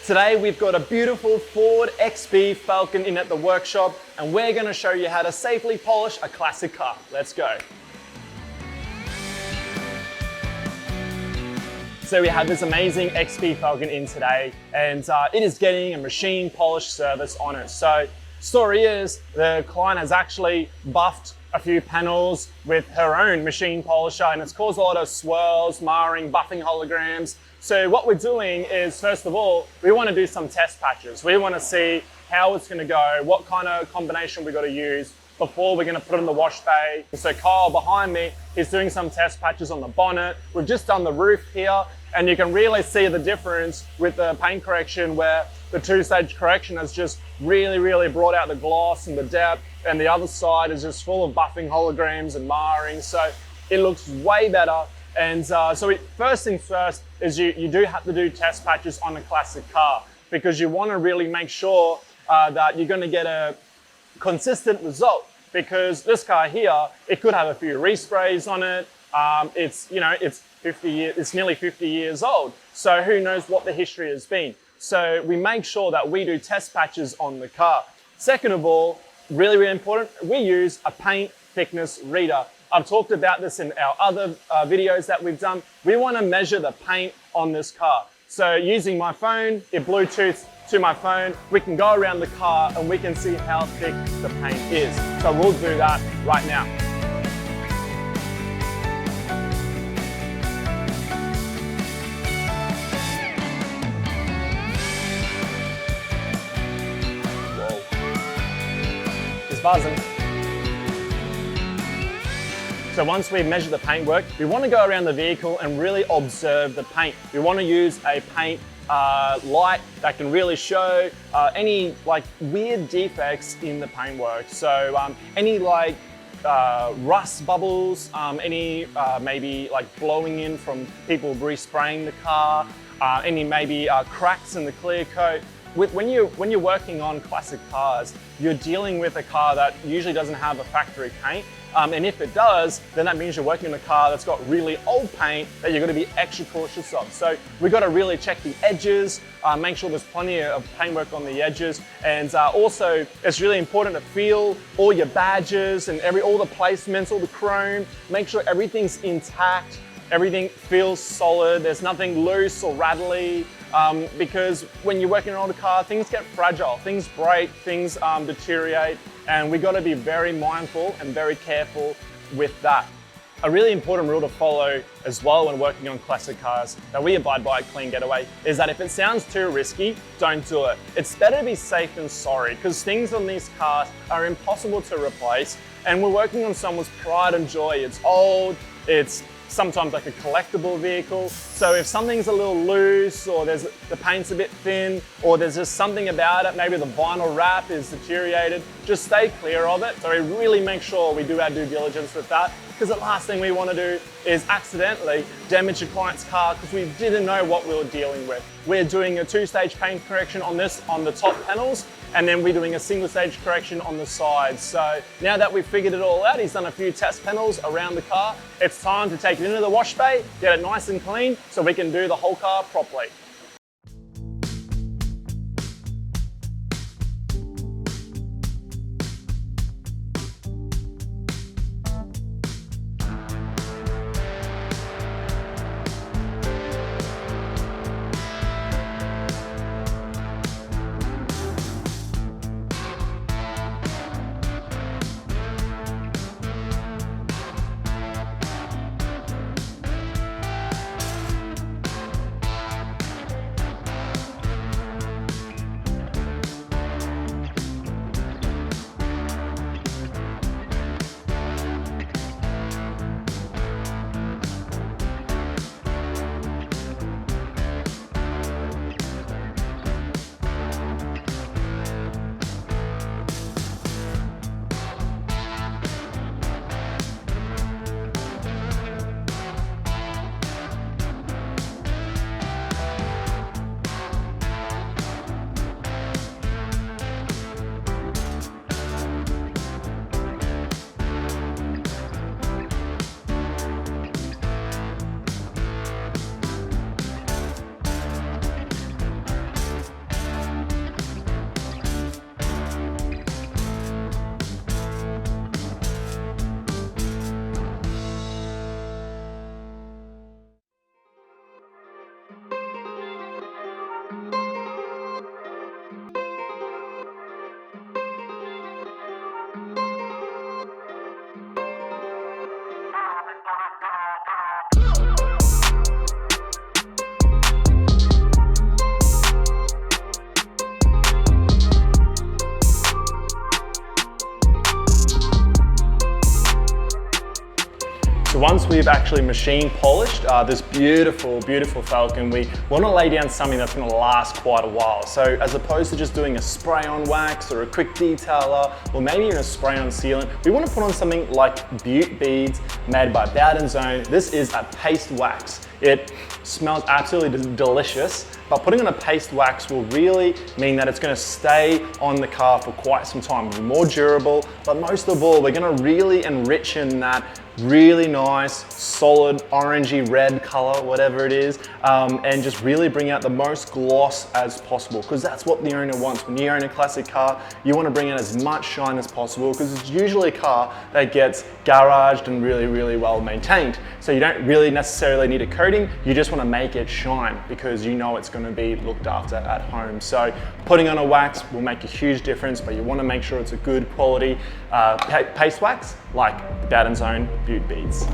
Today we've got a beautiful Ford XB Falcon in at the workshop, and we're going to show you how to safely polish a classic car. Let's go. So we have this amazing XB Falcon in today, and it is getting a machine polish service on it. So story is the client has actually buffed a few panels with her own machine polisher, and it's caused a lot of swirls, marring, buffing holograms. So what we're doing is, first of all, we want to do some test patches. We want to see how it's going to go, what kind of combination we got to use before we're going to put it in the wash bay. So Kyle behind me is doing some test patches on the bonnet. We've just done the roof here, and you can really see the difference with the paint correction, where the two-stage correction has just really brought out the gloss and the depth, and the other side is just full of buffing holograms and marring. So it looks way better. And first things first is you do have to do test patches on a classic car, because you want to really make sure that you're going to get a consistent result. Because this car here, it could have a few resprays on it. It's nearly 50 years old. So who knows what the history has been. So we make sure that we do test patches on the car. Second of all, really important, we use a paint thickness reader. I've talked about this in our other videos that we've done. We want to measure the paint on this car. So using my phone, it Bluetooths to my phone, we can go around the car and we can see how thick the paint is. So we'll do that right now. Whoa. It's buzzing. So once we measure the paintwork, we want to go around the vehicle and really observe the paint. We want to use a paint light that can really show any weird defects in the paintwork. So any rust bubbles, any maybe blowing in from people respraying the car, any maybe cracks in the clear coat. When you're working on classic cars, you're dealing with a car that usually doesn't have a factory paint. And if it does, then that means you're working on a car that's got really old paint that you're going to be extra cautious of. So we've got to really check the edges, make sure there's plenty of paintwork on the edges. And also, it's really important to feel all your badges and all the placements, all the chrome. Make sure everything's intact, everything feels solid, there's nothing loose or rattly. Because when you're working on a car, things get fragile, things break, things deteriorate, and we've got to be very mindful and very careful with that. A really important rule to follow as well when working on classic cars that we abide by at Clean Getaway is that if it sounds too risky, don't do it. It's better to be safe than sorry, because things on these cars are impossible to replace, and we're working on someone's pride and joy. It's old, it's sometimes like a collectible vehicle. So if something's a little loose, or the paint's a bit thin, or there's just something about it, maybe the vinyl wrap is deteriorated, just stay clear of it. So we really make sure we do our due diligence with that, because the last thing we want to do is accidentally damage a client's car because we didn't know what we were dealing with. We're doing a two-stage paint correction on the top panels, and then we're doing a single-stage correction on the sides. So now that we've figured it all out, he's done a few test panels around the car, it's time to take it into the wash bay, get it nice and clean, so we can do the whole car properly. So once we've actually machine polished this beautiful, beautiful Falcon, we want to lay down something that's going to last quite a while. So as opposed to just doing a spray-on wax or a quick detailer, or maybe even a spray-on sealant, we want to put on something like Butte Beads made by Bowden Zone. This is a paste wax. It smells absolutely delicious, but putting on a paste wax will really mean that it's going to stay on the car for quite some time. It'll be more durable, but most of all, we're going to really enrichen that really nice, solid, orangey red color, whatever it is, and just really bring out the most gloss as possible, because that's what the owner wants. When you own a classic car, you want to bring out as much shine as possible, because it's usually a car that gets garaged and really, really well maintained. So you don't really necessarily need a coating, you just want to make it shine, because you know it's going to be looked after at home. So putting on a wax will make a huge difference, but you want to make sure it's a good quality paste wax, like Bowden Zone Butte Beads.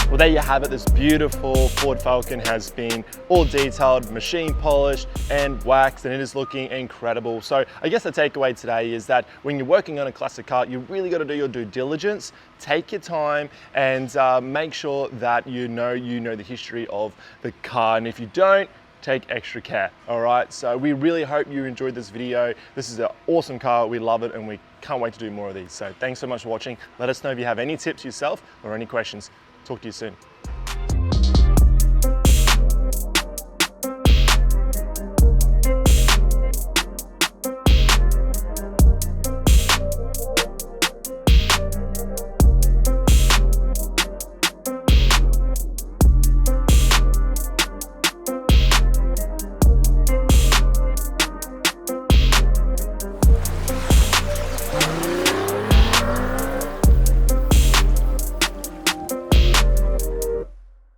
Well, there you have it. This beautiful Ford Falcon has been all detailed, machine polished and waxed, and it is looking incredible. So I guess the takeaway today is that when you're working on a classic car, you really got to do your due diligence, take your time, and make sure that you know the history of the car. And if you don't, take extra care, all right? So we really hope you enjoyed this video. This is an awesome car, we love it, and we can't wait to do more of these. So thanks so much for watching. Let us know if you have any tips yourself or any questions. Talk to you soon.